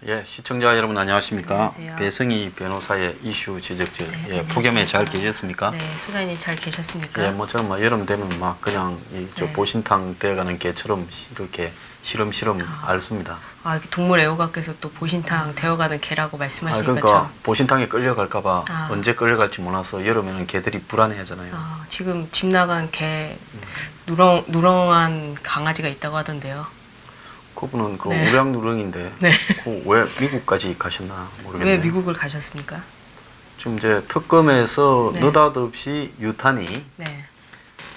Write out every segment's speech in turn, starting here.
예, 시청자 여러분 안녕하십니까? 안녕하세요. 배승희 변호사의 이슈 지적질. 네, 예, 폭염에 잘 안녕하십니까? 계셨습니까? 네, 소장님 잘 계셨습니까? 예, 뭐 저는 뭐 여름 되면 막 그냥 저 네. 보신탕 되어가는 개처럼 이렇게 시름시름 앓습니다. 아, 이렇게 동물 애호가께서 또 보신탕 되어가는 개라고 말씀하시니까 그러니까 참. 보신탕에 끌려갈까봐 아. 언제 끌려갈지 몰라서 여름에는 개들이 불안해하잖아요. 지금 집 나간 개 누렁한 강아지가 있다고 하던데요. 그분은 그 네. 우량누렁인데 네. 왜 미국까지 가셨나 모르겠네요. 왜 미국을 가셨습니까? 지금 이제 특검에서 네. 느닷없이 유탄이 네.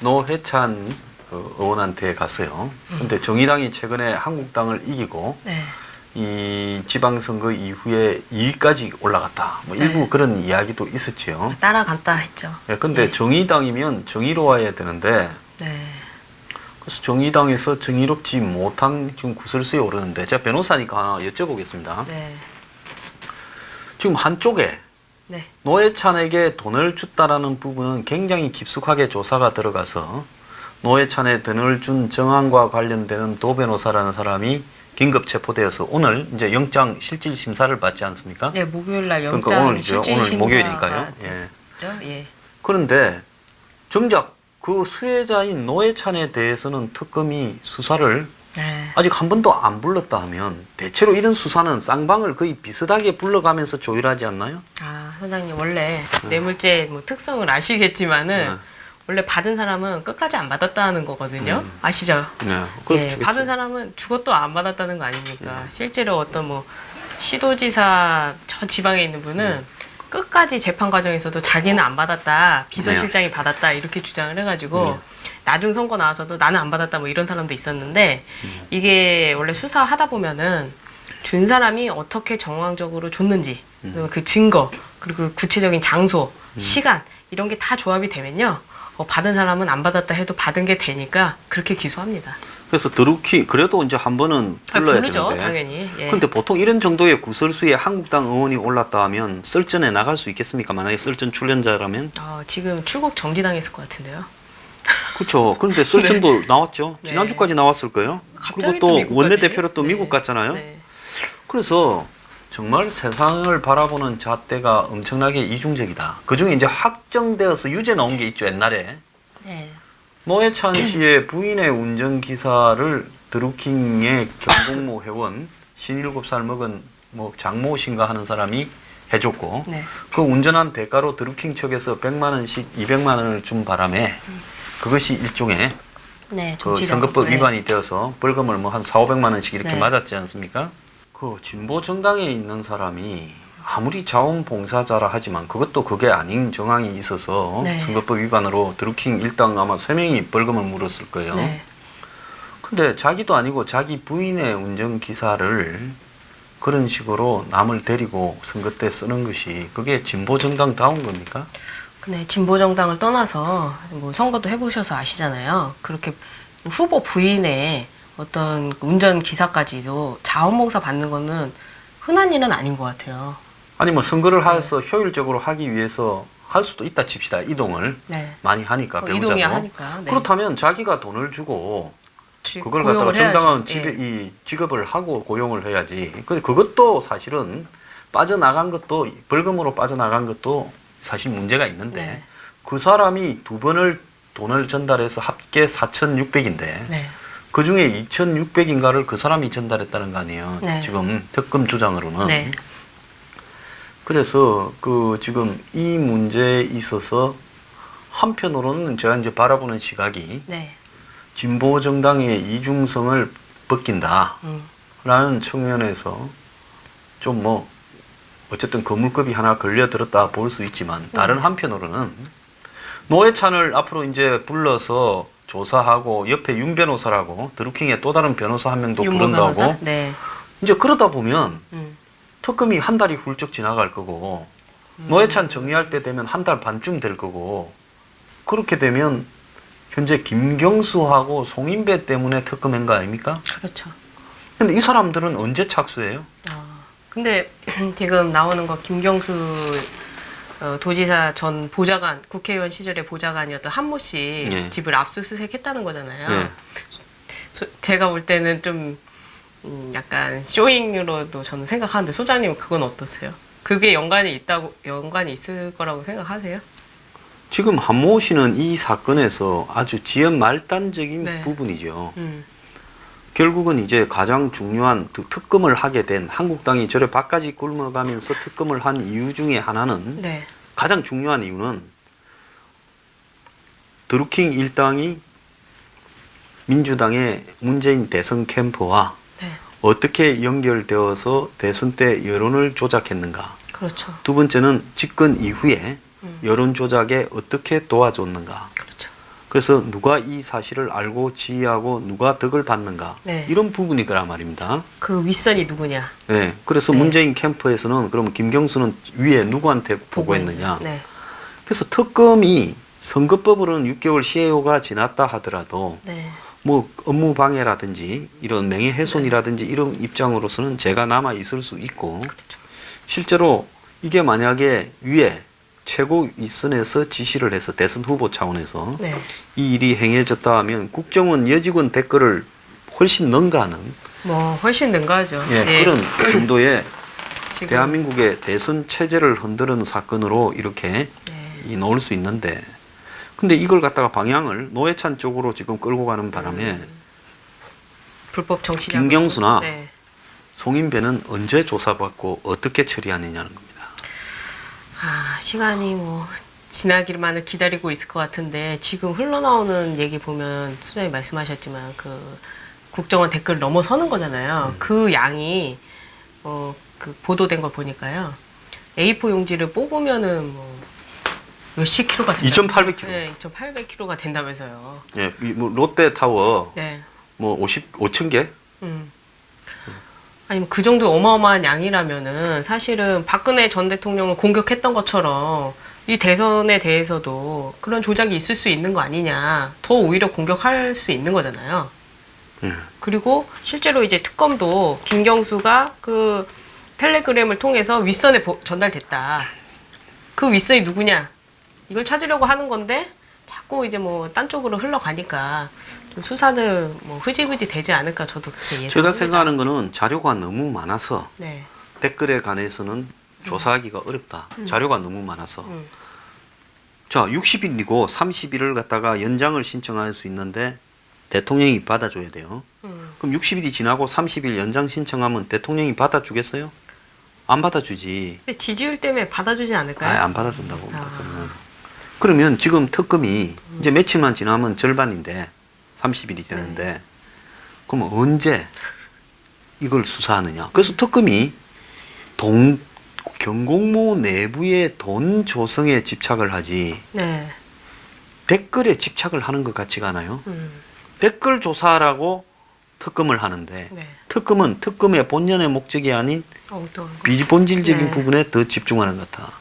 노회찬 의원한테 갔어요. 근데 정의당이 최근에 한국당을 이기고 네. 이 지방선거 이후에 2위까지 올라갔다. 뭐 네. 일부 그런 이야기도 있었지요. 따라간다 했죠. 예, 근데 네. 정의당이면 정의로워야 되는데 네. 그래서 정의당에서 정의롭지 못한 지금 구설수에 오르는데 제가 변호사니까 하나 여쭤보겠습니다. 네. 지금 한쪽에 네. 노회찬에게 돈을 줬다라는 부분은 굉장히 깊숙하게 조사가 들어가서 노회찬에 돈을 준 정황과 관련되는 도 변호사라는 사람이 긴급 체포되어서 오늘 이제 영장 실질 심사를 받지 않습니까? 네, 목요일 날 그러니까 영장 오늘이죠. 실질 오늘 심사가 목요일이니까요. 예. 됐죠. 예. 그런데 정작 그 수혜자인 노회찬에 대해서는 특검이 수사를 네. 아직 한 번도 안 불렀다 하면 대체로 이런 수사는 쌍방을 거의 비슷하게 불러가면서 조율하지 않나요? 소장님 원래 뇌물죄 뭐 특성을 아시겠지만은 네. 원래 받은 사람은 끝까지 안 받았다는 거거든요. 아시죠? 네. 예, 받은 사람은 죽어도 안 받았다는 거 아닙니까? 실제로 어떤 뭐 시도지사 저 지방에 있는 분은 끝까지 재판 과정에서도 자기는 안 받았다, 비서실장이 받았다 이렇게 주장을 해가지고 나중 선거 나와서도 나는 안 받았다 뭐 이런 사람도 있었는데 이게 원래 수사하다 보면은 준 사람이 어떻게 정황적으로 줬는지 그 증거 그리고 그 구체적인 장소, 시간 이런 게 다 조합이 되면요. 받은 사람은 안 받았다 해도 받은 게 되니까 그렇게 기소합니다. 그래서 드루키 그래도 이제 한 번은 불러야 부르죠, 되는데. 당연히. 예. 근데 보통 이런 정도의 구설수에 한국당 의원이 올랐다 하면 썰전에 나갈 수 있겠습니까? 만약에 썰전 출연자라면? 지금 출국 정지당했을 것 같은데요. 그렇죠. 그런데 썰전도 나왔죠. 네. 지난주까지 나왔을 거예요. 갑자기 그리고 또 미국까지? 원내대표로 또 네. 미국 갔잖아요. 네. 그래서 정말 세상을 바라보는 잣대가 엄청나게 이중적이다. 그중에 이제 확정되어서 유죄 나온 게 있죠, 옛날에. 네. 노회찬 씨의 부인의 운전기사를 드루킹의 경공모 회원 57살 먹은 뭐 장모 씨인가 하는 사람이 해줬고 네. 그 운전한 대가로 드루킹 측에서 100만 원씩 200만 원을 준 바람에 그것이 일종의 네, 그 선거법 위반이 되어서 벌금을 뭐 한 4,500만 원씩 이렇게 네. 맞았지 않습니까? 그 진보 정당에 있는 사람이 아무리 자원봉사자라 하지만 그것도 그게 아닌 정황이 있어서 네. 선거법 위반으로 드루킹 일당 아마 3명이 벌금을 물었을 거예요. 네. 근데 자기도 아니고 자기 부인의 운전기사를 그런 식으로 남을 데리고 선거 때 쓰는 것이 그게 진보 정당다운 겁니까? 네, 진보 정당을 떠나서 뭐 선거도 해보셔서 아시잖아요. 그렇게 후보 부인의 어떤 운전 기사까지도 자원봉사 받는 거는 흔한 일은 아닌 것 같아요. 아니 뭐 선거를 해서 효율적으로 하기 위해서 할 수도 있다 칩시다. 이동을 네. 많이 하니까 배우자도. 이동이 하니까. 네. 그렇다면 자기가 돈을 주고 그걸 고용을 갖다가 정당한 해야죠. 이 직업을 하고 고용을 해야지. 근데 그것도 사실은 빠져나간 것도 벌금으로 빠져나간 것도 사실 문제가 있는데 네. 그 사람이 두 번을 돈을 전달해서 합계 4,600인데 네. 그 중에 2,600인가를 그 사람이 전달했다는 거 아니에요. 네. 지금 특검 주장으로는. 네. 그래서 그 지금 이 문제에 있어서 한편으로는 제가 이제 바라보는 시각이 네. 진보 정당의 이중성을 벗긴다라는 측면에서 좀 뭐 어쨌든 거물급이 하나 걸려들었다 볼 수 있지만 다른 한편으로는 노회찬을 앞으로 이제 불러서 조사하고 옆에 윤 변호사라고 드루킹의 또 다른 변호사 한 명도 윤모 부른다고 변호사? 네. 이제 그러다 보면 음. 특검이 한 달이 훌쩍 지나갈 거고 노회찬 정리할 때 되면 한 달 반쯤 될 거고 그렇게 되면 현재 김경수하고 송인배 때문에 특검한 거 아닙니까? 그렇죠. 근데 이 사람들은 언제 착수해요? 근데 지금 나오는 거 김경수 도지사 전 보좌관, 국회의원 시절에 보좌관이었던 한모 씨 예. 집을 압수수색했다는 거잖아요. 예. 제가 볼 때는 좀 약간 쇼잉으로도 저는 생각하는데 소장님은 그건 어떠세요? 그게 연관이 있을 거라고 생각하세요? 지금 한모 씨는 이 사건에서 아주 지연말단적인 네. 부분이죠. 음. 결국은 이제 가장 중요한 특검을 하게 된 한국당이 저래 밖까지 굶어가면서 특검을 한 이유 중에 하나는 네. 가장 중요한 이유는 드루킹 일당이 민주당의 문재인 대선 캠프와 네. 어떻게 연결되어서 대선 때 여론을 조작했는가. 그렇죠. 두 번째는 집권 이후에 여론 조작에 어떻게 도와줬는가. 그렇죠. 그래서 누가 이 사실을 알고 지휘하고 누가 덕을 받는가. 네. 이런 부분이 거란 말입니다. 그 윗선이 누구냐? 네. 그래서 네. 문재인 캠프에서는 그러면 김경수는 위에 누구한테 보고했느냐. 네. 그래서 특검이 선거법으로는 6개월 시효가 지났다 하더라도 네. 뭐 업무 방해라든지 이런 명예훼손이라든지 이런 입장으로서는 제가 남아 있을 수 있고 그렇죠. 실제로 이게 만약에 위에 최고 윗선에서 지시를 해서 대선 후보 차원에서 네. 이 일이 행해졌다 하면 국정원 여직원 댓글을 훨씬 능가하는 뭐 훨씬 능가하죠. 예, 네. 그런 정도의 지금 대한민국의 대선 체제를 흔드는 사건으로 이렇게 네. 놓을 수 있는데 근데 이걸 갖다가 방향을 노회찬 쪽으로 지금 끌고 가는 바람에 불법 정치 김경수나 네. 송인배는 언제 조사받고 어떻게 처리하느냐는 겁니다. 시간이 뭐 지나기만을 기다리고 있을 것 같은데 지금 흘러나오는 얘기 보면 수장님 말씀하셨지만 그 국정원 댓글 넘어서는 거잖아요. 그 양이 그 보도된 걸 보니까요. A4 용지를 뽑으면은 뭐 몇십 킬로가 된다. 2,800kg. 네, 2,800kg가 된다면서요. 예, 뭐 롯데타워 네. 뭐 5,000개? 아니면 그 정도 어마어마한 양이라면은 사실은 박근혜 전 대통령을 공격했던 것처럼 이 대선에 대해서도 그런 조작이 있을 수 있는 거 아니냐. 더 오히려 공격할 수 있는 거잖아요. 그리고 실제로 이제 특검도 김경수가 그 텔레그램을 통해서 윗선에 전달됐다. 그 윗선이 누구냐? 이걸 찾으려고 하는 건데 자꾸 이제 뭐 딴 쪽으로 흘러가니까 좀 수사는 뭐 흐지부지 되지 않을까 저도 그렇게 예상합니다. 제가 생각하는 거는 자료가 너무 많아서 네. 댓글에 관해서는 조사하기가 어렵다. 자료가 너무 많아서. 자, 60일이고 30일을 갖다가 연장을 신청할 수 있는데 대통령이 받아줘야 돼요. 그럼 60일이 지나고 30일 연장 신청하면 대통령이 받아주겠어요? 안 받아주지. 근데 지지율 때문에 받아주지 않을까요? 아예 안 받아준다고. 그러면 지금 특검이 이제 며칠만 지나면 절반인데 30일이 되는데 그러면 언제 이걸 수사하느냐. 그래서 특검이 경공모 내부의 돈 조성에 집착을 하지 네. 댓글에 집착을 하는 것 같지가 않아요. 댓글 조사라고 특검을 하는데 네. 특검은 특검의 본연의 목적이 아닌 또. 비본질적인 네. 부분에 더 집중하는 것 같아.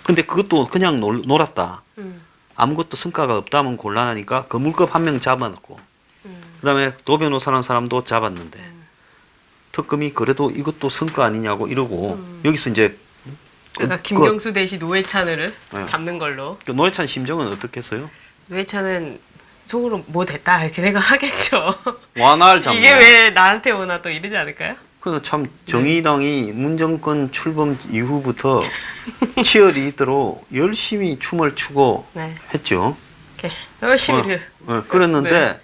근데 그것도 그냥 놀았다. 아무것도 성과가 없다면 곤란하니까 그 물급 한 명 잡아놓고 그다음에 도 변호사라는 사람도 잡았는데 특검이 그래도 이것도 성과 아니냐고 이러고 여기서 이제 그러니까 김경수 대신 노회찬을 네. 잡는 걸로. 그 노회찬 심정은 어떻겠어요? 노회찬은 속으로 뭐 됐다 이렇게 생각하겠죠. 완화할 장면. 이게 왜 나한테 오나 또 이러지 않을까요? 그래서 참 정의당이 문정권 출범 이후부터 치어리더로 열심히 춤을 추고 네. 했죠. 이렇게 열심히 그랬는데 네.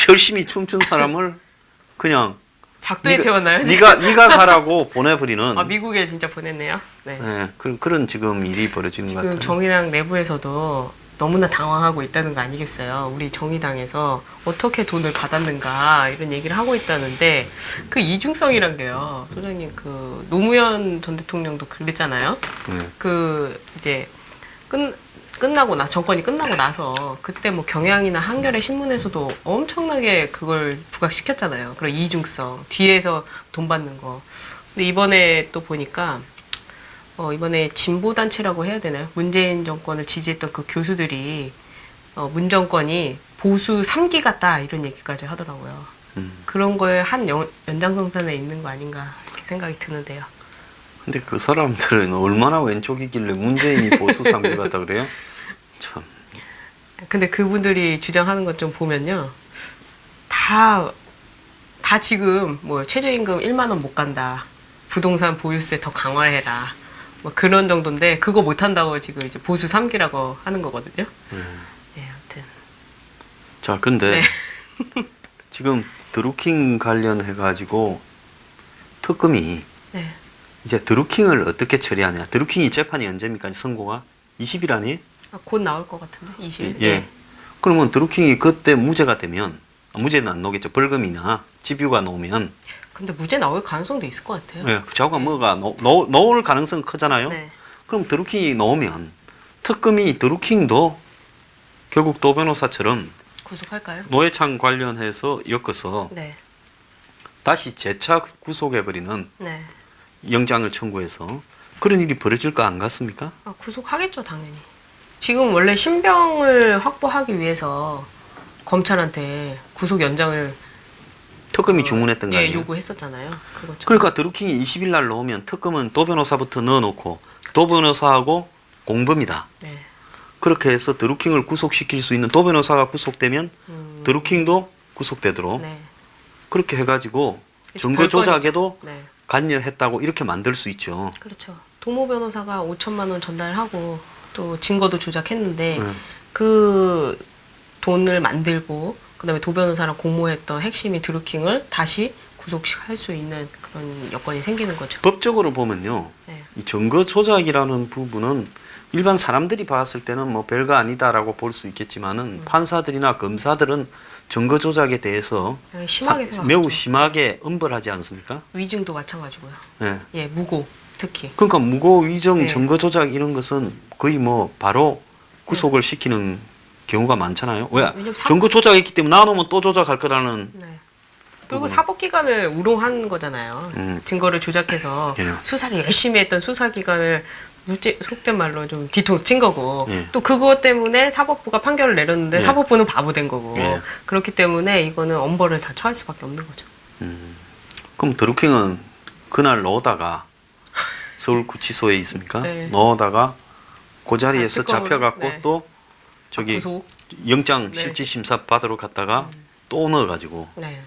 열심히 춤춘 사람을 그냥 작두에 태웠나요? 네가 가라고 보내버리는 미국에 진짜 보냈네요. 네. 네, 그런 지금 일이 벌어지는 것 지금 같아요. 정의당 내부에서도 너무나 당황하고 있다는 거 아니겠어요? 우리 정의당에서 어떻게 돈을 받았는가 이런 얘기를 하고 있다는데 그 이중성이란 게요. 소장님 그 노무현 전 대통령도 그랬잖아요. 네. 그 이제 끝나고 정권이 끝나고 나서 그때 뭐 경향이나 한겨레 신문에서도 엄청나게 그걸 부각시켰잖아요. 그런 이중성 뒤에서 돈 받는 거. 근데 이번에 또 보니까 이번에 진보 단체라고 해야 되나요? 문재인 정권을 지지했던 그 교수들이 문 정권이 보수 3기 같다 이런 얘기까지 하더라고요. 그런 거에 한 연장선상에 있는 거 아닌가 이렇게 생각이 드는데요. 근데 그 사람들은 얼마나 왼쪽이길래 문재인이 보수 3기 같다 그래요? 참. 근데 그분들이 주장하는 것 좀 보면요. 다 지금 뭐 최저임금 1만 원 못 간다. 부동산 보유세 더 강화해라. 뭐 그런 정도인데 그거 못 한다고 지금 이제 보수 3기라고 하는 거거든요. 예, 아무튼. 자, 근데 네. 지금 드루킹 관련해 가지고 특검이 네. 이제 드루킹을 어떻게 처리하냐. 드루킹이 재판이 언제입니까? 선고가 20일 아니에요? 곧 나올 것 같은데 20일. 예. 그러면 드루킹이 그때 무죄가 되면 무죄는 안 나오겠죠. 벌금이나 집유가 나오면. 근데 무죄 나올 가능성도 있을 것 같아요. 예. 자가 뭐가 나올 가능성 크잖아요. 네. 그럼 드루킹이 나오면 특검이 드루킹도 결국 도 변호사처럼 구속할까요? 노회찬 관련해서 엮어서 네. 다시 재차 구속해버리는 네. 영장을 청구해서 그런 일이 벌어질 거 안 같습니까? 구속하겠죠, 당연히. 지금 원래 신병을 확보하기 위해서 검찰한테 구속 연장을 특검이 주문했던 거 예, 아니에요? 요구했었잖아요. 그거죠. 그러니까 드루킹이 20일 날 나오면 특검은 도 변호사부터 넣어놓고 도 변호사하고 공범이다. 네. 그렇게 해서 드루킹을 구속시킬 수 있는 도 변호사가 구속되면 드루킹도 구속되도록 네. 그렇게 해가지고 그렇죠. 증거 별건이죠. 조작에도 네. 관여했다고 이렇게 만들 수 있죠. 그렇죠. 도모 변호사가 5천만 원 전달하고 또 증거도 조작했는데 네. 그 돈을 만들고 그다음에 도 변호사랑 공모했던 핵심인 드루킹을 다시 구속할 수 있는 그런 여건이 생기는 거죠. 법적으로 보면요. 네. 이 증거 조작이라는 부분은 일반 사람들이 봤을 때는 뭐 별거 아니다라고 볼 수 있겠지만은 판사들이나 검사들은 증거 조작에 대해서 심하게 생각하죠. 매우 심하게 엄벌하지 않습니까? 위증도 마찬가지고요. 예. 예, 무고 특히. 그러니까 무고 위정 네. 증거 조작 이런 것은 거의 뭐 바로 구속을 시키는 경우가 많잖아요. 왜? 왜냐면 증거 조작했기 때문에 나누면 또 조작할 거라는. 네. 그리고 사법기관을 우롱한 거잖아요. 증거를 조작해서 예. 수사를 열심히 했던 수사기관을 속된 말로 좀 뒤통수 친 거고 예. 또 그것 때문에 사법부가 판결을 내렸는데 예. 사법부는 바보 된 거고 예. 그렇기 때문에 이거는 엄벌을 다 처할 수밖에 없는 거죠. 그럼 드루킹은 그날 넣다가 서울구치소에 있습니까? 네. 넣다가 그 자리에서 특검을, 잡혀갖고 네. 또 저기 구속. 영장 네. 실질심사 받으러 갔다가 또 넣어가지고 네.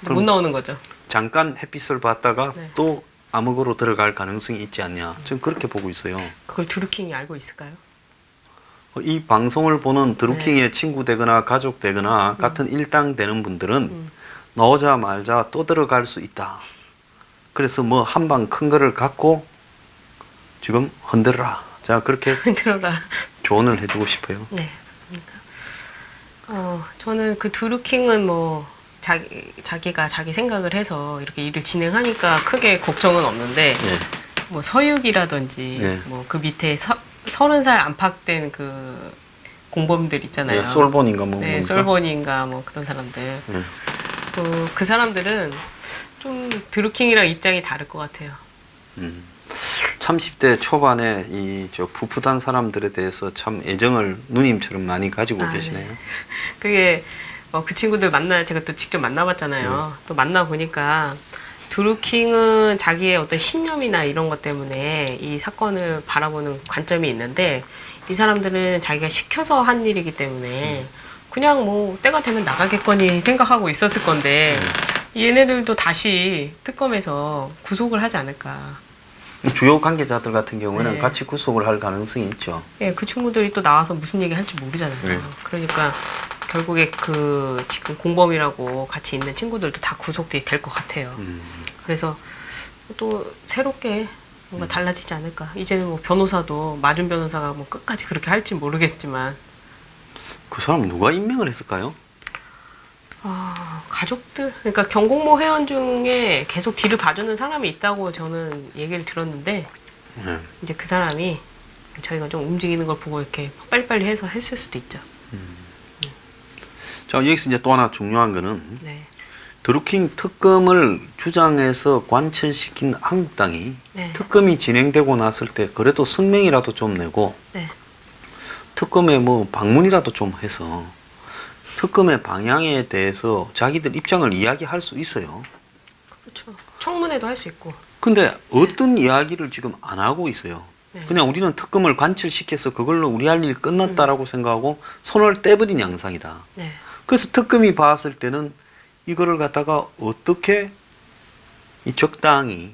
그럼- 못 나오는 거죠. 잠깐 햇빛을 봤다가 네. 또 암흑으로 들어갈 가능성이 있지 않냐. 저는 그렇게 보고 있어요. 그걸 드루킹이 알고 있을까요? 이 방송을 보는 드루킹의 네. 친구 되거나 가족 되거나 같은 일당 되는 분들은 나오자마자 또 들어갈 수 있다. 그래서 뭐 한 방 큰 거를 갖고 지금 흔들어라. 자, 그렇게 들어라. 조언을 해주고 싶어요. 네. 저는 그 드루킹은 뭐 자기가 자기 생각을 해서 이렇게 일을 진행하니까 크게 걱정은 없는데 예. 뭐 서유기라든지 네. 뭐 그 밑에 30살 안팎된 그 공범들 있잖아요. 예, 솔본인가 뭐. 네, 뭡니까? 솔본인가 뭐 그런 사람들. 예. 그 사람들은 좀 드루킹이랑 입장이 다를 것 같아요. 30대 초반에 이 저 풋풋한 사람들에 대해서 참 애정을 누님처럼 많이 가지고 계시네요. 네. 그게 그 친구들 제가 또 직접 만나봤잖아요. 또 만나보니까 드루킹은 자기의 어떤 신념이나 이런 것 때문에 이 사건을 바라보는 관점이 있는데 이 사람들은 자기가 시켜서 한 일이기 때문에 그냥 뭐 때가 되면 나가겠거니 생각하고 있었을 건데 얘네들도 다시 특검에서 구속을 하지 않을까. 주요 관계자들 같은 경우에는 네. 같이 구속을 할 가능성이 있죠. 예, 그 친구들이 또 나와서 무슨 얘기 할지 모르잖아요. 네. 그러니까 결국에 그 지금 공범이라고 같이 있는 친구들도 다 구속이 될 것 같아요. 그래서 또 새롭게 뭔가 달라지지 않을까. 이제는 뭐 변호사도 마준 변호사가 뭐 끝까지 그렇게 할지 모르겠지만 그 사람 누가 임명을 했을까요? 가족들 그러니까 경공모 회원 중에 계속 뒤를 봐주는 사람이 있다고 저는 얘기를 들었는데 네. 이제 그 사람이 저희가 좀 움직이는 걸 보고 이렇게 빨리빨리 해서 했을 수도 있죠. 자, 여기서 이제 또 하나 중요한 거는 네. 드루킹 특검을 주장해서 관철시킨 한국당이 네. 특검이 진행되고 났을 때 그래도 성명이라도 좀 내고 네. 특검에 뭐 방문이라도 좀 해서 특검의 방향에 대해서 자기들 입장을 이야기할 수 있어요. 그렇죠. 청문회도 할 수 있고. 근데 어떤 이야기를 지금 안 하고 있어요. 네. 그냥 우리는 특검을 관철시켜서 그걸로 우리 할 일 끝났다라고 생각하고 손을 떼버린 양상이다. 네. 그래서 특검이 봤을 때는 이거를 갖다가 어떻게 이 적당히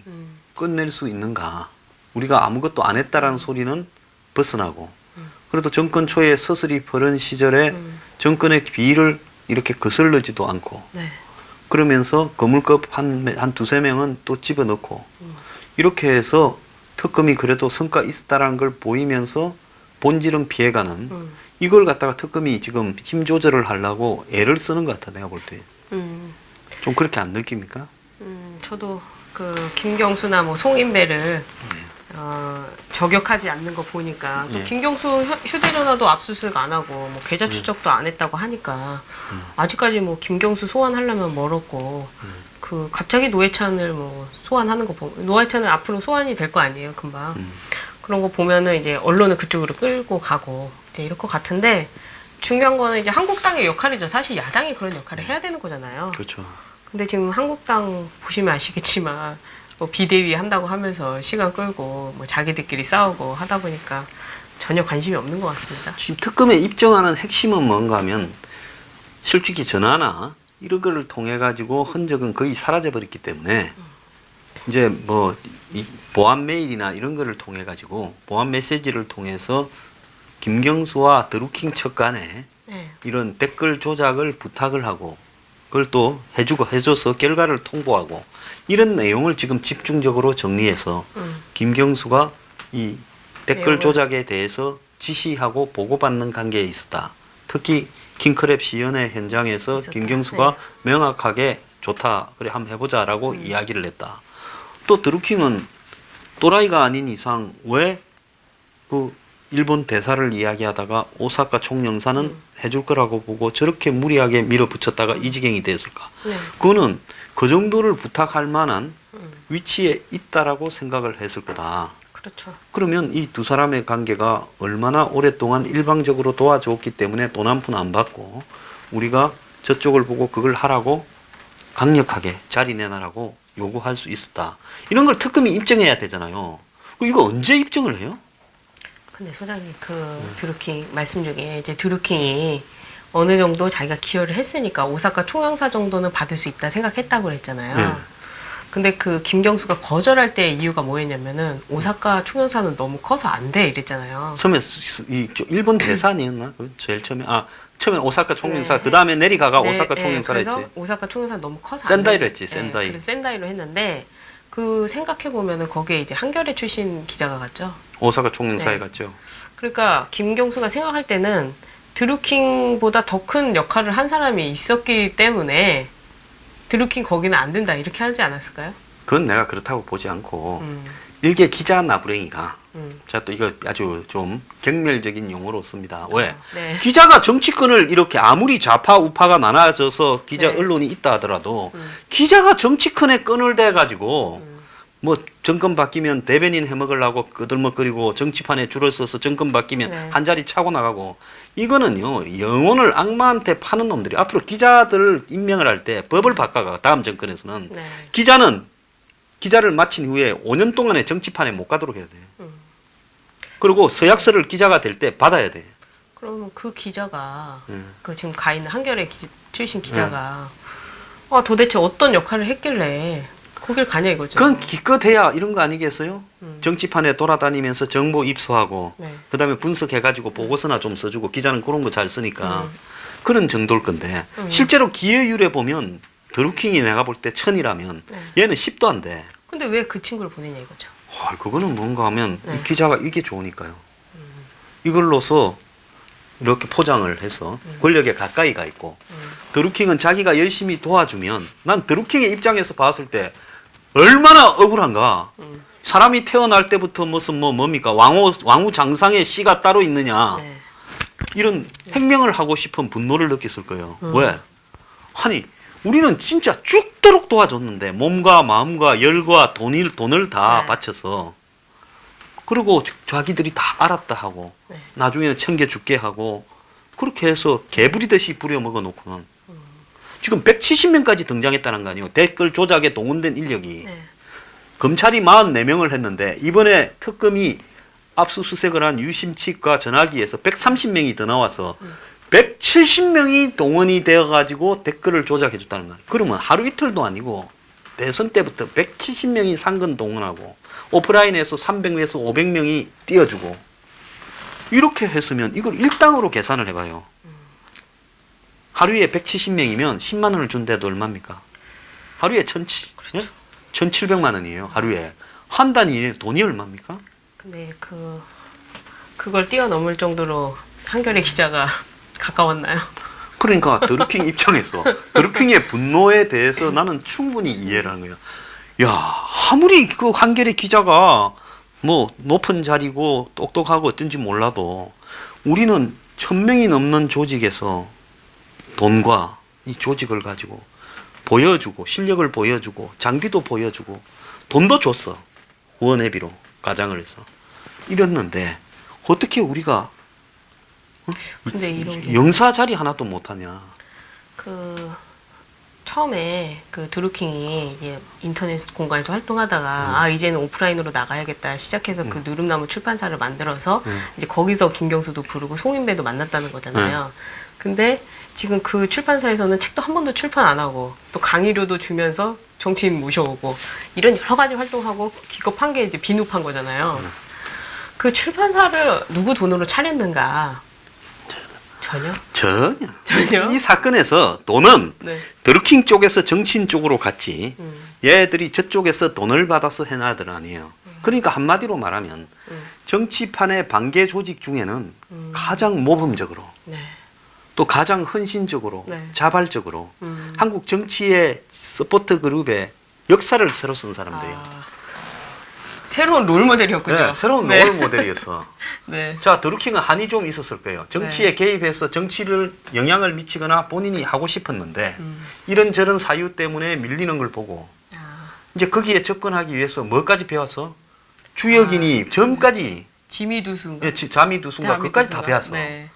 끝낼 수 있는가. 우리가 아무것도 안 했다라는 소리는 벗어나고 그래도 정권 초에 서슬이 퍼른 시절에 정권의 비위를 이렇게 거슬르지도 않고 네. 그러면서 거물급 한 두세 명은 또 집어넣고 이렇게 해서 특검이 그래도 성과 있었다라는 걸 보이면서 본질은 피해가는 이걸 갖다가 특검이 지금 힘 조절을 하려고 애를 쓰는 것 같아 내가 볼 때. 좀 그렇게 안 느낍니까? 저도 그 김경수나 뭐 송인배를 저격하지 않는 거 보니까 또 예. 김경수 휴대전화도 압수수색 안 하고 뭐 계좌 추적도 안 했다고 하니까 아직까지 뭐 김경수 소환하려면 멀었고 그 갑자기 노회찬을 뭐 소환하는 거 보면 노회찬은 앞으로 소환이 될 거 아니에요 금방 그런 거 보면은 이제 언론을 그쪽으로 끌고 가고 이제 이럴 것 같은데 중요한 거는 이제 한국당의 역할이죠. 사실 야당이 그런 역할을 해야 되는 거잖아요. 그렇죠. 근데 지금 한국당 보시면 아시겠지만 뭐 비대위 한다고 하면서 시간 끌고 뭐 자기들끼리 싸우고 하다 보니까 전혀 관심이 없는 것 같습니다. 지금 특검에 입증하는 핵심은 뭔가 하면 솔직히 전화나 이런 거를 통해 가지고 흔적은 거의 사라져 버렸기 때문에 이제 뭐 이 보안 메일이나 이런 거를 통해 가지고 보안 메시지를 통해서 김경수와 드루킹 측 간에 네. 이런 댓글 조작을 부탁을 하고 그걸 또 해줘서 결과를 통보하고 이런 내용을 지금 집중적으로 정리해서 김경수가 이 댓글 내용을. 조작에 대해서 지시하고 보고받는 관계에 있었다. 특히 킹크랩 시연회 현장에서 있었다. 김경수가 네. 명확하게 좋다. 그래 한번 해보자라고 이야기를 했다. 또 드루킹은 또라이가 아닌 이상 왜 그 일본 대사를 이야기하다가 오사카 총영사는 해줄 거라고 보고 저렇게 무리하게 밀어붙였다가 이 지경이 됐을까? 네. 그거는 그 정도를 부탁할 만한 위치에 있다라고 생각을 했을 거다. 그렇죠. 그러면 이 두 사람의 관계가 얼마나 오랫동안 일방적으로 도와줬기 때문에 돈 한 푼 안 받고 우리가 저쪽을 보고 그걸 하라고 강력하게 자리 내놔라고 요구할 수 있었다. 이런 걸 특검이 입증해야 되잖아요. 이거 언제 입증을 해요? 근데 소장님 그 드루킹 말씀 중에 이제 드루킹이 어느 정도 자기가 기여를 했으니까 오사카 총영사 정도는 받을 수 있다 생각했다고 그랬잖아요. 네. 근데 그 김경수가 거절할 때 이유가 뭐였냐면은 오사카 총영사는 너무 커서 안 돼 이랬잖아요. 처음에 일본 대사 아니었나? 제일 처음에 오사카 총영사 네. 그 다음에 내리가가 네, 오사카 네, 총영사를 그래서 했지. 오사카 총영사는 너무 커서 센다이로 안 돼. 했지, 센다이. 그래서 센다이로 했는데 그 생각해 보면은 거기에 이제 한겨레 출신 기자가 갔죠. 오사카 총영사에 네. 갔죠. 그러니까 김경수가 생각할 때는 드루킹보다 더 큰 역할을 한 사람이 있었기 때문에 드루킹 거기는 안 된다 이렇게 하지 않았을까요? 그건 내가 그렇다고 보지 않고 음, 기자 나부랭이가 음. 자 또 이거 아주 좀 경멸적인 용어로 씁니다. 왜? 네. 기자가 정치권을 이렇게 아무리 좌파 우파가 많아져서 기자 네. 언론이 있다 하더라도 기자가 정치권에 끈을 대 가지고 뭐 정권 바뀌면 대변인 해먹으려고 끄들먹거리고 정치판에 줄을 서서 정권 바뀌면 네. 한 자리 차고 나가고 이거는요 영혼을 악마한테 파는 놈들이 앞으로 기자들을 임명을 할 때 법을 바꿔가 다음 정권에서는 네. 기자를 마친 후에 5년 동안의 정치판에 못 가도록 해야 돼. 음. 그리고 서약서를 기자가 될 때 받아야 돼. 그러면 그 기자가 예. 그 지금 가 있는 한겨레 출신 기자가 아, 도대체 어떤 역할을 했길래 거길 가냐 이거죠. 그건 기껏해야 이런 거 아니겠어요? 정치판에 돌아다니면서 정보 입수하고 네. 그다음에 분석해가지고 보고서나 좀 써주고 기자는 그런 거 잘 쓰니까 그런 정도일 건데 실제로 기여율에 보면 드루킹이 내가 볼 때 1000이라면 네. 얘는 10도 안 돼. 근데 왜 그 친구를 보내냐 이거죠. 그거는 뭔가 하면 네. 이 기자가 이게 좋으니까요. 이걸로서 이렇게 포장을 해서 권력에 가까이 가 있고 드루킹은 자기가 열심히 도와주면 난 드루킹의 입장에서 봤을 때 얼마나 억울한가. 사람이 태어날 때부터 무슨 뭡니까 왕후 장상의 씨가 따로 있느냐. 네. 이런 횡명을 하고 싶은 분노를 느꼈을 거예요. 왜? 아니 우리는 진짜 죽도록 도와줬는데 몸과 마음과 열과 돈을 다 네. 바쳐서 그리고 자기들이 다 알았다 하고 네. 나중에는 챙겨줄게 하고 그렇게 해서 개부리듯이 부려먹어 놓고는 지금 170명까지 등장했다는 거 아니에요. 댓글 조작에 동원된 인력이. 네. 검찰이 44명을 했는데 이번에 특검이 압수수색을 한 유심 측과 전화기에서 130명이 더 나와서 170명이 동원이 되어가지고 댓글을 조작해줬다는 거예요. 그러면 하루 이틀도 아니고 대선 때부터 170명이 상근 동원하고 오프라인에서 300명에서 500명이 띄워주고 이렇게 했으면 이걸 일당으로 계산을 해봐요. 하루에 170명이면 10만 원을 준대도 얼마입니까? 하루에 1,700만 원이에요. 하루에. 한 단위 돈이 얼마입니까? 근데 그걸 뛰어넘을 정도로 한겨레 기자가 가까웠나요? 그러니까 드루킹 입장에서 드루킹의 분노에 대해서 나는 충분히 이해를 하는 거야. 야, 아무리 그 한겨레 기자가 뭐 높은 자리고 똑똑하고 어떤지 몰라도 우리는 1,000명이 넘는 조직에서 돈과 이 조직을 가지고 보여주고 실력을 보여주고 장비도 보여주고 돈도 줬어. 후원회비로 가장을 해서 이랬는데 어떻게 우리가 근데 이런 게 영사 자리 하나도 못하냐. 처음에 드루킹이 이제 인터넷 공간에서 활동하다가 이제는 오프라인으로 나가야겠다 시작해서 그 누름나무 출판사를 만들어서 이제 거기서 김경수도 부르고 송인배도 만났다는 거잖아요. 근데 지금 그 출판사에서는 책도 한 번도 출판 안 하고 또 강의료도 주면서 정치인 모셔오고 이런 여러 가지 활동하고 기겁한 게 이제 비누판 거잖아요. 그 출판사를 누구 돈으로 차렸는가? 전혀? 이 사건에서 돈은 네. 드루킹 쪽에서 정치인 쪽으로 갔지. 얘들이 저쪽에서 돈을 받아서 해놔들 아니에요. 그러니까 한마디로 말하면 정치판의 반개 조직 중에는 가장 모범적으로 네. 또 가장 헌신적으로 네. 자발적으로 한국 정치의 서포트 그룹의 역사를 새로 쓴 사람들이야. 새로운 롤 모델이었군요. 네, 새로운 네. 롤 모델이었어. 네. 자, 드루킹은 한이 좀 있었을 거예요. 정치에 개입해서 정치를 영향을 미치거나 본인이 하고 싶었는데 이런저런 사유 때문에 밀리는 걸 보고 이제 거기에 접근하기 위해서 뭐까지 배웠어? 주역이니 점까지 지미두순. 예, 자미두순과 그까지 다 배웠어. 네.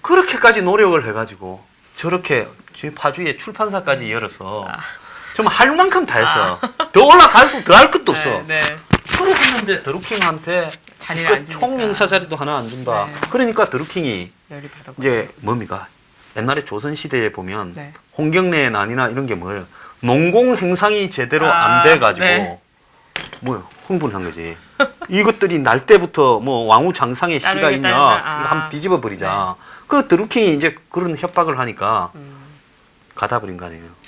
그렇게까지 노력을 해가지고 저렇게 지금 파주에 출판사까지 열어서 좀 할 만큼 다 했어. 더 올라갈수록 더 할 것도 없어. 네. 그러고 있는데 드루킹한테 자리를 안 주니까. 총영사 자리도 하나 안 준다. 네. 그러니까 드루킹이 열이 받아. 이제 뭡니까? 옛날에 조선시대에 보면 네. 홍경래의 난이나 이런 게 뭐예요? 농공 행상이 제대로 아, 안 돼가지고 네. 뭐요? 흥분한 거지. 이것들이 날 때부터 뭐 왕후장상의 시가 따르게 있냐? 따르자. 이거 한번 뒤집어 버리자. 그 드루킹이 이제 그런 협박을 하니까 가다 버린 거 아니에요.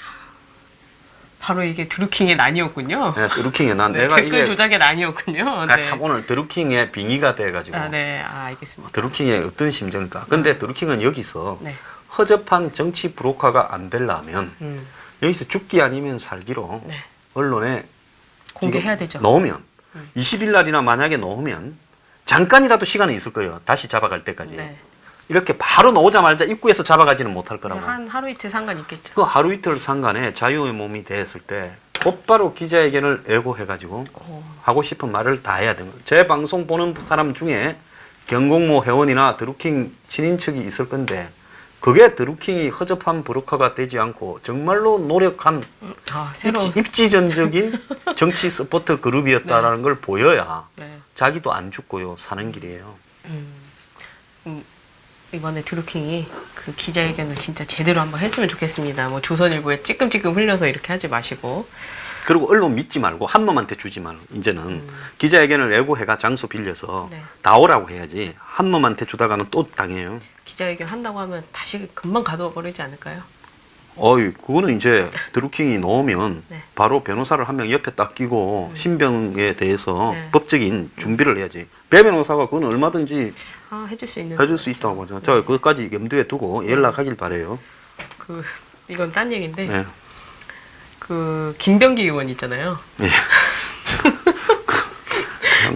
바로 이게 드루킹의 난이었군요. 네, 드루킹이 난 네, 내가 댓글 이게 조작의 난이었군요. 나 네. 참 오늘 드루킹의 빙의가 돼가지고 알겠습니다. 드루킹의 어떤 심정일까? 근데 드루킹은 여기서 네. 허접한 정치 브로커가 안 되려면 음, 여기서 죽기 아니면 살기로 네. 언론에 공개해야 되죠. 넣으면 20일 날이나 만약에 넣으면 잠깐이라도 시간이 있을 거예요. 다시 잡아갈 때까지. 네. 이렇게 바로 넣오자마자 입구에서 잡아가지는 못할 거라고. 한 하루 이틀 상관 있겠죠. 그 하루 이틀 상간에 자유의 몸이 됐을 때 곧바로 기자회견을 예고해가지고 하고 싶은 말을 다 해야 됩니다. 제 방송 보는 사람 중에 경공모 회원이나 드루킹 친인척이 있을 건데 그게 드루킹이 허접한 브로커가 되지 않고 정말로 노력한 새로운. 입지전적인 정치 서포트 그룹이었다라는 걸 보여야 네. 자기도 안 죽고요 사는 길이에요. 이번에 드루킹이 그 기자회견을 진짜 제대로 한번 했으면 좋겠습니다. 뭐 조선일보에 찌끔찌끔 흘려서 이렇게 하지 마시고. 그리고 언론 믿지 말고 한 놈한테 주지 말고 이제는 기자회견을 예고해가 장소 빌려서 네. 나오라고 해야지 한 놈한테 주다가는 또 당해요. 기자회견 한다고 하면 다시 금방 가둬 버리지 않을까요? 어이 그거는 이제 드루킹이 넣으면 네. 바로 변호사를 한 명 옆에 딱 끼고 신병에 대해서 네. 법적인 준비를 해야지. 배 변호사가 그건 얼마든지 해줄 수 있는. 해줄 수 있다고 하죠. 자 그것까지 염두에 두고 연락하길 바래요. 이건 딴 얘기인데. 네. 그 김병기 의원 있잖아요. 네.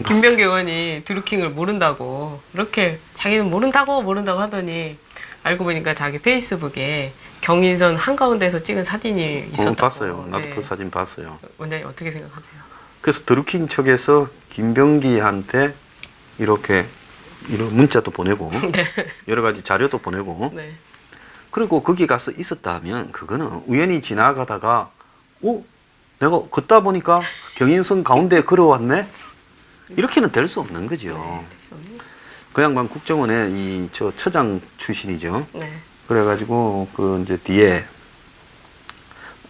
김병기 의원이 드루킹을 모른다고 이렇게 자기는 모른다고 하더니 알고 보니까 자기 페이스북에 경인선 한가운데서 찍은 사진이 있었다고. 봤어요. 나도 네. 그 사진 봤어요. 원장님 어떻게 생각하세요? 그래서 드루킹 측에서 김병기한테 이렇게 이런 문자도 보내고 네. 여러 가지 자료도 보내고 네. 그리고 거기 가서 있었다 하면 그거는 우연히 지나가다가 내가 걷다 보니까 경인선 가운데에 걸어왔네? 이렇게는 될 수 없는 거죠. 네. 그 양반 국정원의 저 처장 출신이죠. 네. 그래가지고 그 이제 뒤에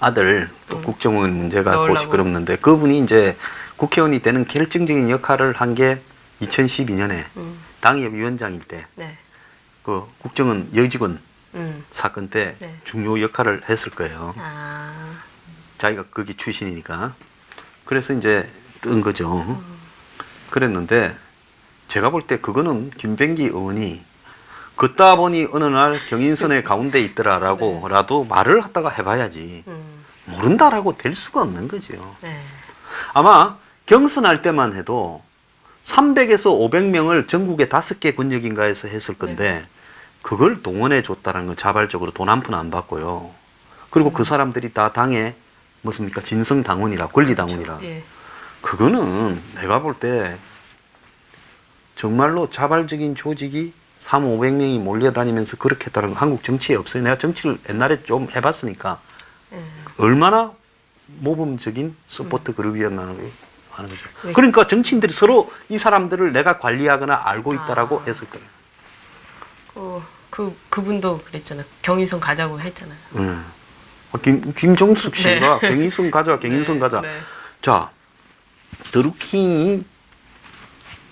아들 또 국정원 문제가 넣으려고. 시끄럽는데 그분이 이제 국회의원이 되는 결정적인 역할을 한 게 2012년에 당협위원장일 때 네. 그 국정원 여직원 음. 사건 때 네. 중요 역할을 했을 거예요. 아. 자기가 거기 출신이니까. 그래서 이제 뜬 거죠. 그랬는데 제가 볼 때 그거는 김병기 의원이 걷다 보니 어느 날 경인선의 가운데 있더라라고라도 말을 갖다가 해봐야지 모른다라고 될 수가 없는 거죠. 네. 아마 경선할 때만 해도 300에서 500명을 전국에 5개 권역인가에서 했을 건데 그걸 동원해 줬다는 건 자발적으로 돈 한 푼 안 받고요. 그리고 그 사람들이 다 당에 무엇입니까? 진성당원이라 권리당원이라. 그렇죠. 예. 그거는 내가 볼 때 정말로 자발적인 조직이 300~500명이 몰려다니면서 그렇게 했다는 건 한국 정치에 없어요. 내가 정치를 옛날에 좀 해봤으니까 얼마나 모범적인 서포트 그룹이었나는 걸 하는 거죠. 왜? 그러니까 정치인들이 서로 이 사람들을 내가 관리하거나 알고 있다라고 했을 거예요. 그분도 그랬잖아요. 경인선 가자고 했잖아요. 김정숙 씨가 경인선 가자, 경인선 네. 가자. 네. 자, 드루킹이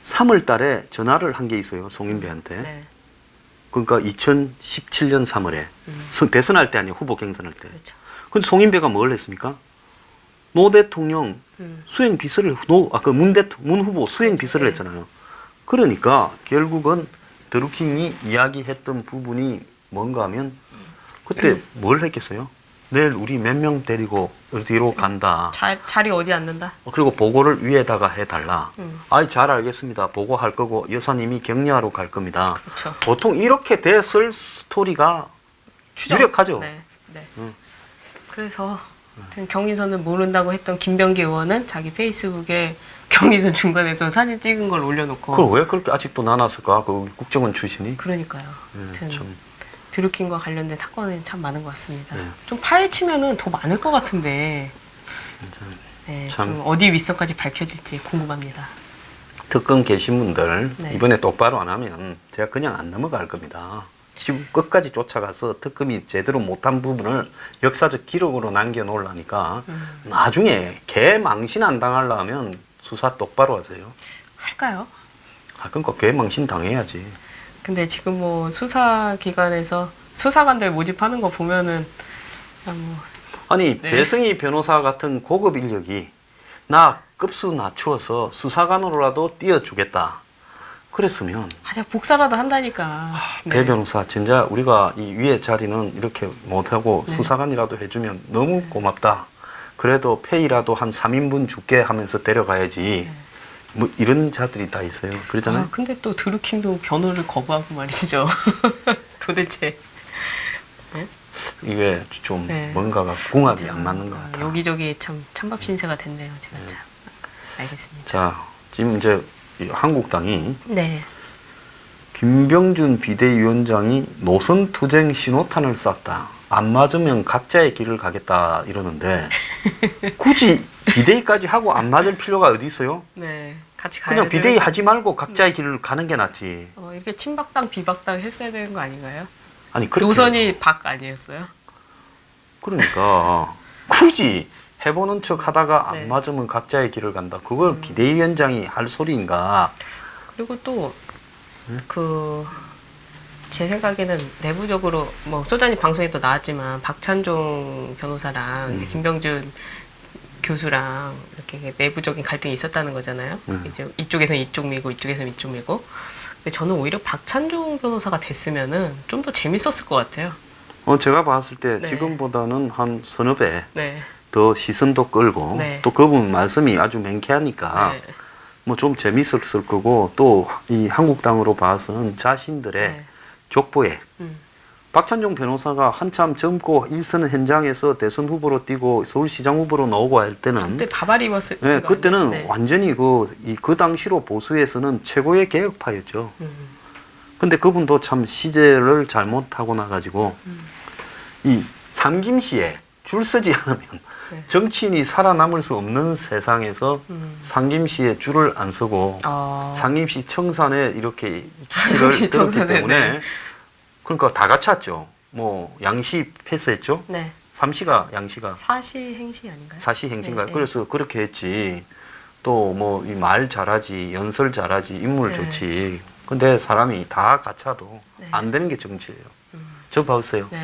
3월 달에 전화를 한 게 있어요. 송인배한테. 네. 그러니까 2017년 3월에. 대선할 때 아니에요. 후보 경선할 때. 그렇죠. 근데 송인배가 뭘 했습니까? 노 대통령 수행 비서를, 문 후보 수행 비서를 네. 했잖아요. 그러니까 결국은 드루킹이 이야기했던 부분이 뭔가 하면 그때 뭘 했겠어요? 내일 우리 몇 명 데리고 어디로 간다. 자리 어디 앉는다? 그리고 보고를 위에다가 해달라. 아이, 잘 알겠습니다. 보고할 거고 여사님이 격려하러 갈 겁니다. 그렇죠. 보통 이렇게 됐을 스토리가 유력하죠. 네. 네. 그래서 하여튼 경인선을 모른다고 했던 김병기 의원은 자기 페이스북에 경인선 중간에서 사진 찍은 걸 올려놓고. 그걸 왜 그렇게 아직도 나눴을까? 그 국정원 출신이. 그러니까요. 하여튼 참. 드루킹과 관련된 사건이 참 많은 것 같습니다. 네. 좀 파헤치면은 더 많을 것 같은데. 네, 참. 좀 어디 윗선까지 밝혀질지 궁금합니다. 특검 계신 분들 네. 이번에 똑바로 안 하면 제가 그냥 안 넘어갈 겁니다. 지금 끝까지 쫓아가서 특검이 제대로 못한 부분을 역사적 기록으로 남겨놓으려니까 나중에 개망신 안 당하려면 수사 똑바로 하세요. 할까요? 그러니까 개망신 당해야지. 근데 지금 뭐 수사기관에서 수사관들 모집하는 거 보면은 아니 네. 배승희 변호사 같은 고급 인력이 나 급수 낮추어서 수사관으로라도 띄워주겠다. 그랬으면 그냥 복사라도 한다니까. 배 변호사 진짜 우리가 이 위에 자리는 이렇게 못하고 네. 수사관이라도 해주면 너무 고맙다. 그래도 페이라도 한 3인분 줄게 하면서 데려가야지. 뭐 이런 자들이 다 있어요. 그러잖아요. 근데 또 드루킹도 변호를 거부하고 말이죠. 도대체. 이게 좀 네. 뭔가가 궁합이 안 맞는 것 같아요. 여기저기 참 찬밥 신세가 됐네요. 제가 참. 알겠습니다. 자, 지금 이제 이 한국당이 네. 김병준 비대위원장이 노선 투쟁 신호탄을 쐈다. 안 맞으면 각자의 길을 가겠다 이러는데 굳이 비대위까지 하고 안 맞을 필요가 어디 있어요? 네. 같이 가야 그냥 비대위 되는- 하지 말고 각자의 길을 가는 게 낫지. 이렇게 친박당 비박당 했어야 되는 거 아닌가요? 아니 그렇게 노선이 박 아니었어요? 그러니까 굳이 해보는 척 하다가 네. 안 맞으면 각자의 길을 간다. 그걸 비대위원장이 할 소리인가? 그리고 또 제 생각에는 내부적으로 뭐 소장님 방송에도 나왔지만 박찬종 변호사랑 이제 김병준 교수랑 이렇게 내부적인 갈등이 있었다는 거잖아요. 이제 이쪽에서 이쪽 밀고 이쪽에서 이쪽 밀고. 근데 저는 오히려 박찬종 변호사가 됐으면은 좀 더 재밌었을 것 같아요. 제가 봤을 때 네. 지금보다는 한 서너 배 네. 더 시선도 끌고 네. 또 그분 말씀이 아주 맹쾌하니까 네. 뭐 좀 재밌었을 거고 또 이 한국당으로 봐서는 자신들의 네. 족보에 박찬종 변호사가 한참 젊고 일선 현장에서 대선 후보로 뛰고 서울시장 후보로 나오고 할 때는 그때 바바리 입었을 네, 거 그때는 아니에요? 네. 완전히 그 당시로 보수에서는 최고의 개혁파였죠. 근데 그분도 참 시제를 잘못하고 나가지고 이 상김시에 줄 서지 않으면 네. 정치인이 살아남을 수 없는 세상에서 상김시에 줄을 안 서고 상김시 청산에 이렇게 기치를 상김시 들었기 청산에, 때문에 네. 그러니까 다 갖췄죠. 뭐 양시 패스했죠. 네. 삼시가 양시가 사시 행시 아닌가요? 사시 행신가요? 네, 네. 그래서 그렇게 했지. 또 뭐 이 말 잘하지, 연설 잘하지, 인물 네. 좋지. 근데 사람이 다 갖춰도 네. 안 되는 게 정치예요. 저 봐보세요. 네.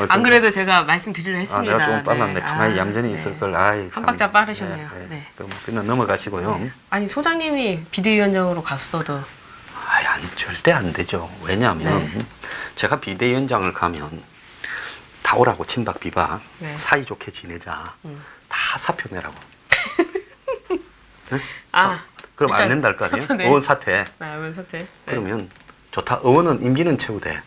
안 그래도 제가 말씀드리려 했습니다. 내가 좀 빨랐네. 네. 가만히 얌전히 네. 있을 걸. 아이, 한 박자 빠르셨네요. 네. 그럼 그냥 넘어가시고요. 네. 아니 소장님이 비대위원장으로 가서도 절대 안 되죠. 왜냐하면 네. 제가 비대위원장을 가면 다 오라고 친박 비박 네. 사이좋게 지내자. 다 사표 내라고. 네? 그럼 안 일단 낸다 할 거 아니에요? 사표 내. 의원 사퇴. 의원 사퇴. 네. 그러면 좋다. 의원은 임기는 채우되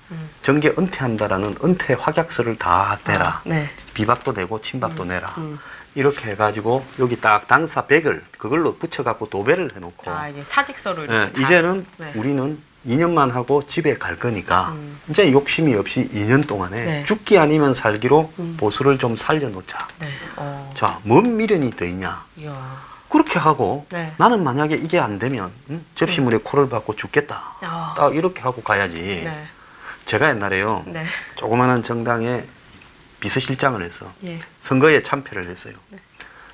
정계 은퇴한다라는 은퇴 확약서를 다 내라. 네. 비박도 내고 친박도 내라. 이렇게 해가지고 여기 딱 당사 100을 그걸로 붙여갖고 도배를 해놓고 이제 사직서로 이렇게 예, 다- 이제는 네. 우리는 2년만 하고 집에 갈 거니까 이제 욕심이 없이 2년 동안에 네. 죽기 아니면 살기로 보수를 좀 살려놓자. 네. 자, 뭔 미련이 더 있냐. 이야. 그렇게 하고 네. 나는 만약에 이게 안 되면 접시물에 코를 박고 죽겠다. 딱 이렇게 하고 가야지. 네. 제가 옛날에요. 네. 조그마한 정당에 비서실장을 해서 예. 선거에 참패를 했어요. 네.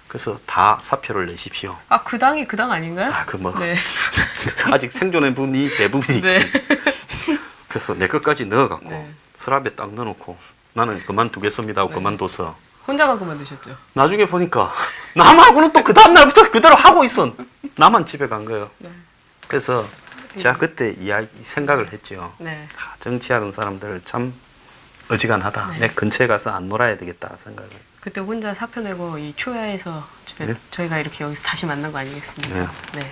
그래서 다 사표를 내십시오. 그 당이 그 당 아닌가요? 네. 네. 아직 생존의 분이 대부분이 네. 그래서 내 것까지 넣어갖고 네. 서랍에 딱 넣어놓고 나는 그만두겠습니다 하고 네. 그만둬서 혼자만 그만두셨죠? 나중에 보니까 남하고는 또 그 다음날부터 그대로 하고 있어. 나만 집에 간 거예요. 네. 그래서 제가 그때 생각을 했죠. 네. 정치하는 사람들 참 어지간하다. 네. 내 근처에 가서 안 놀아야 되겠다 생각을. 그때 혼자 사표 내고 이 초야에서 네? 저희가 이렇게 여기서 다시 만난 거 아니겠습니까? 네. 네.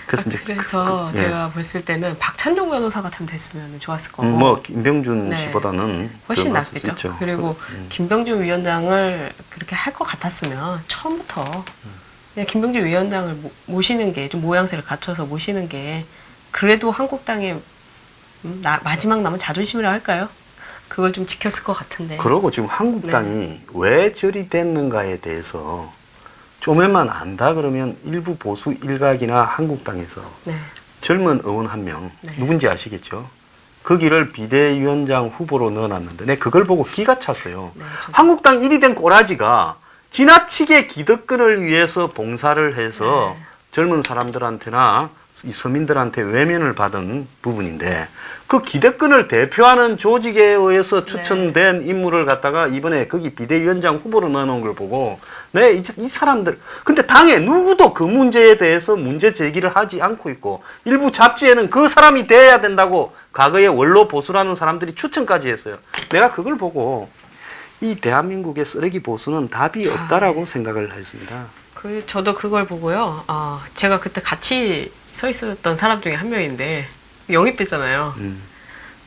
그래서 이제 그래서 네. 제가 봤을 때는 박찬종 변호사가 참 됐으면 좋았을 거고. 뭐 김병준 네. 씨보다는 훨씬 더 맞을 수 낫겠죠. 있죠. 그리고 김병준 위원장을 그렇게 할 것 같았으면 처음부터 그냥 김병준 위원장을 모시는 게 좀 모양새를 갖춰서 모시는 게 그래도 한국당의 마지막 남은 자존심이라 할까요? 그걸 좀 지켰을 것 같은데. 그러고 지금 한국당이 왜 저리 됐는가에 대해서 좀에만 안다 그러면 일부 보수 일각이나 한국당에서 네. 젊은 의원 한 명 네. 누군지 아시겠죠? 거기를 비대위원장 후보로 넣어놨는데 내가 그걸 보고 기가 찼어요. 네, 한국당 1위 된 꼬라지가 지나치게 기득권을 위해서 봉사를 해서 네. 젊은 사람들한테나 이 서민들한테 외면을 받은 부분인데 그 기득권을 대표하는 조직에 의해서 추천된 인물을 갖다가 이번에 거기 비대위원장 후보로 넣어놓은 걸 보고 이 사람들 근데 당에 누구도 그 문제에 대해서 문제 제기를 하지 않고 있고 일부 잡지에는 그 사람이 돼야 된다고 과거에 원로 보수라는 사람들이 추천까지 했어요. 내가 그걸 보고 이 대한민국의 쓰레기 보수는 답이 없다라고 생각을 했습니다. 저도 그걸 보고요. 제가 그때 같이 서 있었던 사람 중에 한 명인데 영입됐잖아요.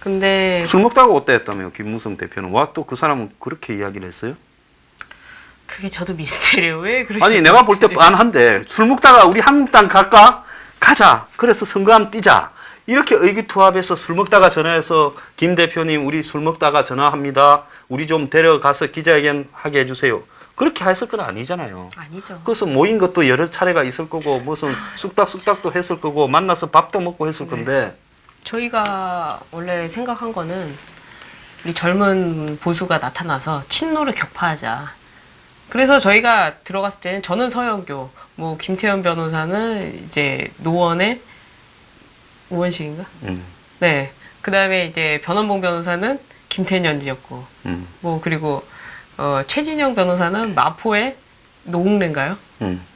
근데 술 먹다가 왔다 했다며요. 김무성 대표는. 와, 또 그 사람은 그렇게 이야기를 했어요? 그게 저도 미스테리예요. 왜 그러시는지. 아니 내가 볼 때 빤한데 술 먹다가 우리 한국당 갈까? 가자. 그래서 선거함 뛰자. 이렇게 의기투합해서 술 먹다가 전화해서 김 대표님 우리 술 먹다가 전화합니다. 우리 좀 데려가서 기자회견 하게 해주세요. 그렇게 했을 건 아니잖아요. 아니죠. 그래서 모인 것도 여러 차례가 있을 거고 무슨 쑥닥쑥닥도 했을 거고 만나서 밥도 먹고 했을 건데 저희가 원래 생각한 거는 우리 젊은 보수가 나타나서 친노를 격파하자. 그래서 저희가 들어갔을 때는 저는 서영교, 뭐 김태현 변호사는 이제 노원의 우원식인가? 네. 그다음에 이제 변원봉 변호사는 김태년이었고, 뭐 그리고 최진영 변호사는 마포의 노웅래인가요?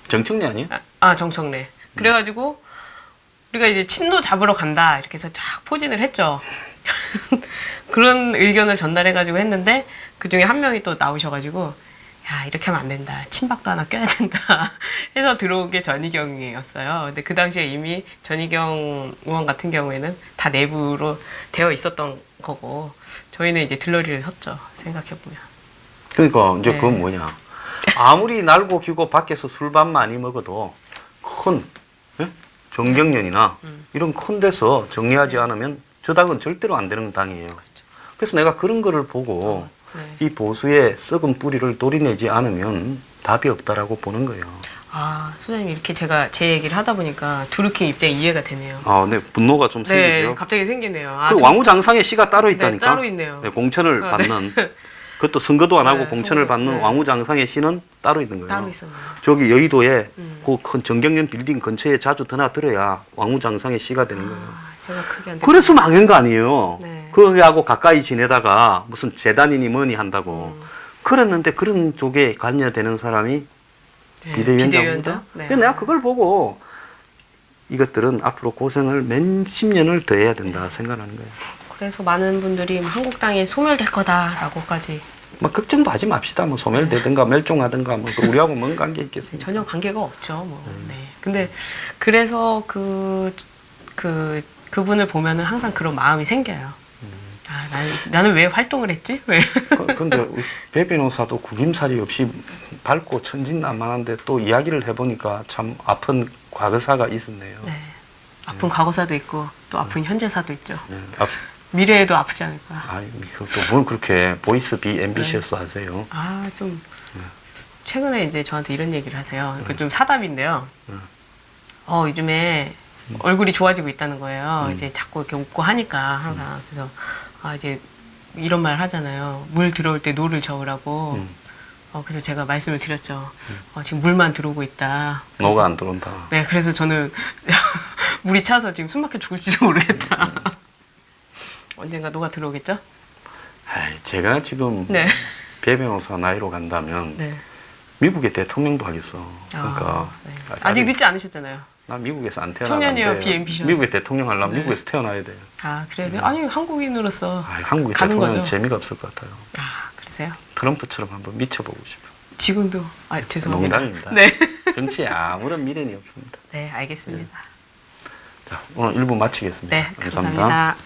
정청래 아니에요? 정청래. 그래가지고 우리가 이제 친노 잡으러 간다 이렇게 해서 쫙 포진을 했죠. 그런 의견을 전달해가지고 했는데 그 중에 한 명이 또 나오셔가지고 야, 이렇게 하면 안 된다. 침박도 하나 껴야 된다. 해서 들어온 게 전희경이었어요. 근데 그 당시에 이미 전희경 의원 같은 경우에는 다 내부로 되어 있었던 거고, 저희는 이제 들러리를 섰죠. 생각해보면. 그러니까 이제 네. 그건 뭐냐. 아무리 날고 기고 밖에서 술밥 많이 먹어도 큰 예? 정경련이나 이런 큰 데서 정리하지 않으면 저 당은 절대로 안 되는 당이에요. 그래서 내가 그런 거를 보고 네. 이 보수의 썩은 뿌리를 도려내지 않으면 답이 없다라고 보는 거예요. 아, 소장님 이렇게 제가 제 얘기를 하다 보니까 두루킹 입장이 이해가 되네요. 아, 네, 분노가 좀 네, 생기죠. 갑자기 생기네요. 아, 그 왕후장상의 시가 따로 있다니까. 따로 있네요. 네, 공천을 아, 네. 받는. 그것도 선거도 안 하고 네, 공천을 선거, 받는 네. 왕후장상의 시는 따로 있는 거예요. 따로 있었네요. 저기 여의도에 음. 그 큰 정경련 빌딩 근처에 자주 드나들어야 왕후장상의 시가 되는 거예요. 아, 제가 그게 안 됐 그래서 망한 거 아니에요. 네. 거기하고 가까이 지내다가 무슨 재단이니 뭐니 한다고. 음. 그랬는데 그런 쪽에 관여되는 사람이 네, 비대위원장입니다. 비대위원장? 네. 근데 내가 그걸 보고 이것들은 앞으로 고생을 몇십 년을 더 해야 된다 생각하는 거예요. 그래서 많은 분들이 한국당이 소멸될 거다라고까지 뭐 걱정도 하지 맙시다. 뭐 소멸되든가 멸종하든가 뭐 우리하고 뭔 관계 있겠습니까? 전혀 관계가 없죠. 뭐. 네. 근데 그래서 그분을 보면은 항상 그런 마음이 생겨요. 아, 나는 왜 활동을 했지? 왜? 근데 우리 배 변호사도 구김살이 없이 밝고 천진난만한데 또 이야기를 해보니까 참 아픈 과거사가 있었네요. 네. 아픈 과거사도 있고 또 아픈 현재사도 있죠. 네. 미래에도 아프지 않을까. 아이, 뭘 그렇게 보이스 비 앰비셔스 하세요? 아, 좀 최근에 이제 저한테 이런 얘기를 하세요. 그 좀 사담인데요. 요즘에 얼굴이 좋아지고 있다는 거예요. 이제 자꾸 이렇게 웃고 하니까 항상. 그래서 이제 이런 말 하잖아요. 물 들어올 때 노를 저으라고. 그래서 제가 말씀을 드렸죠. 지금 물만 들어오고 있다. 노가 안 들어온다. 네, 그래서 저는 물이 차서 지금 숨막혀 죽을지도 모르겠다. 언젠가 노가 들어오겠죠? 아이, 제가 지금 네. 배 변호사 나이로 간다면 네. 미국의 대통령도 하겠어. 그러니까 네. 아직 늦지 않으셨잖아요. 나 미국에서 안 청년이요, 태어나는데 비앰비셔스. 미국의 대통령 하려면 네. 미국에서 태어나야 돼요. 아, 그래요? 아니, 한국인으로서 한국의 가는 대통령은 거죠. 재미가 없을 것 같아요. 아, 그러세요? 트럼프처럼 한번 미쳐보고 싶어요. 지금도 죄송합니다. 농담입니다. 네. 정치에 아무런 미련이 없습니다. 네, 알겠습니다. 자, 오늘 1부 마치겠습니다. 네, 감사합니다.